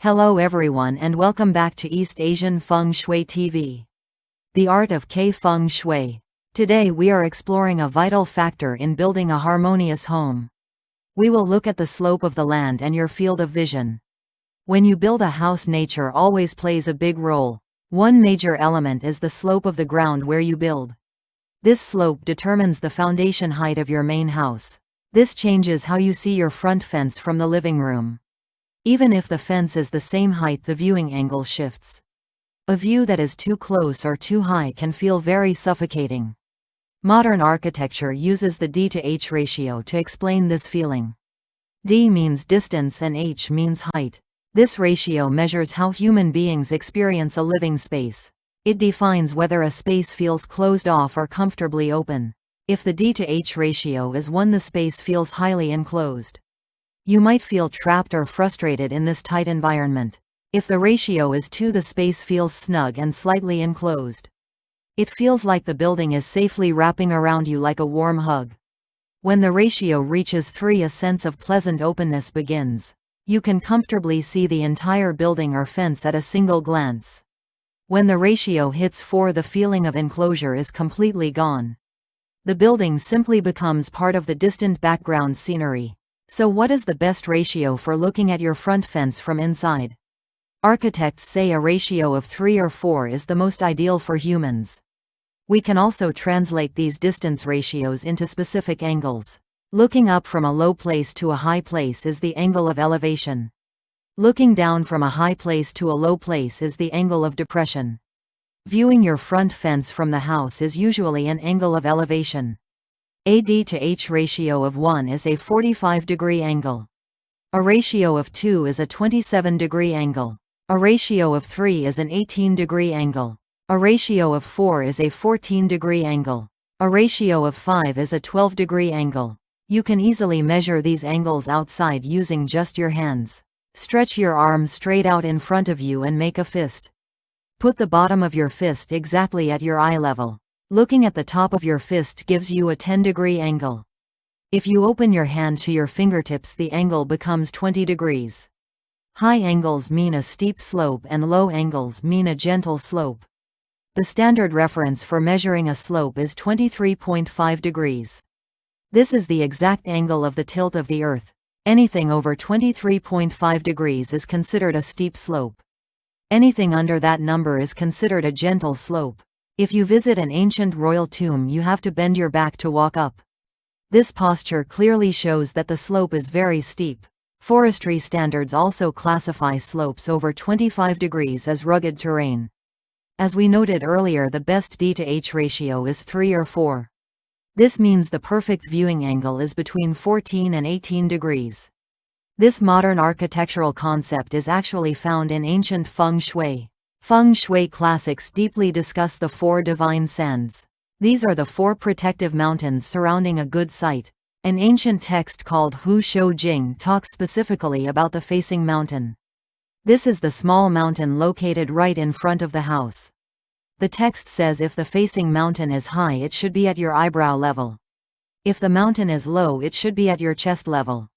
Hello everyone and welcome back to East Asian Feng Shui TV. The art of K-Feng Shui. Today we are exploring a vital factor in building a harmonious home. We will look at the slope of the land and your field of vision. When you build a house, nature always plays a big role. One major element is the slope of the ground where you build. This slope determines the foundation height of your main house. This changes how you see your front fence from the living room. Even if the fence is the same height, the viewing angle shifts. A view that is too close or too high can feel very suffocating. Modern architecture uses the D to H ratio to explain this feeling. D means distance and H means height. This ratio measures how human beings experience a living space. It defines whether a space feels closed off or comfortably open. If the D to H ratio is 1, the space feels highly enclosed. You might feel trapped or frustrated in this tight environment. If the ratio is 2, the space feels snug and slightly enclosed. It feels like the building is safely wrapping around you like a warm hug. When the ratio reaches 3, a sense of pleasant openness begins. You can comfortably see the entire building or fence at a single glance. When the ratio hits 4, the feeling of enclosure is completely gone. The building simply becomes part of the distant background scenery. So what is the best ratio for looking at your front fence from inside? Architects say a ratio of 3 or 4 is the most ideal for humans. We can also translate these distance ratios into specific angles. Looking up from a low place to a high place is the angle of elevation. Looking down from a high place to a low place is the angle of depression. Viewing your front fence from the house is usually an angle of elevation. A D to H ratio of 1 is a 45-degree angle. A ratio of 2 is a 27-degree angle. A ratio of 3 is an 18-degree angle. A ratio of 4 is a 14-degree angle. A ratio of 5 is a 12-degree angle. You can easily measure these angles outside using just your hands. Stretch your arm straight out in front of you and make a fist. Put the bottom of your fist exactly at your eye level. Looking at the top of your fist gives you a 10-degree angle. If you open your hand to your fingertips, the angle becomes 20 degrees. High angles mean a steep slope and low angles mean a gentle slope. The standard reference for measuring a slope is 23.5 degrees. This is the exact angle of the tilt of the earth. Anything over 23.5 degrees is considered a steep slope. Anything under that number is considered a gentle slope. If you visit an ancient royal tomb, you have to bend your back to walk up. This posture clearly shows that the slope is very steep. Forestry standards also classify slopes over 25 degrees as rugged terrain. As we noted earlier, the best D to H ratio is 3 or 4. This means the perfect viewing angle is between 14 and 18 degrees. This modern architectural concept is actually found in ancient Feng Shui. Feng Shui classics deeply discuss the 4 divine sands. These are the 4 protective mountains surrounding a good site. An ancient text called Hu Shou Jing talks specifically about the facing mountain. This is the small mountain located right in front of the house. The text says if the facing mountain is high, it should be at your eyebrow level. If the mountain is low, it should be at your chest level.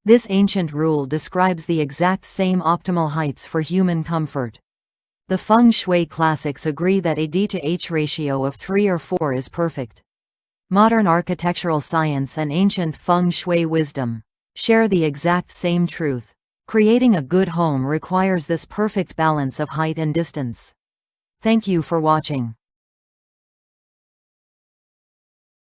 This ancient rule describes the exact same optimal heights for human comfort. The Feng Shui classics agree that a D to H ratio of 3 or 4 is perfect. Modern architectural science and ancient Feng Shui wisdom share the exact same truth. Creating a good home requires this perfect balance of height and distance. Thank you for watching.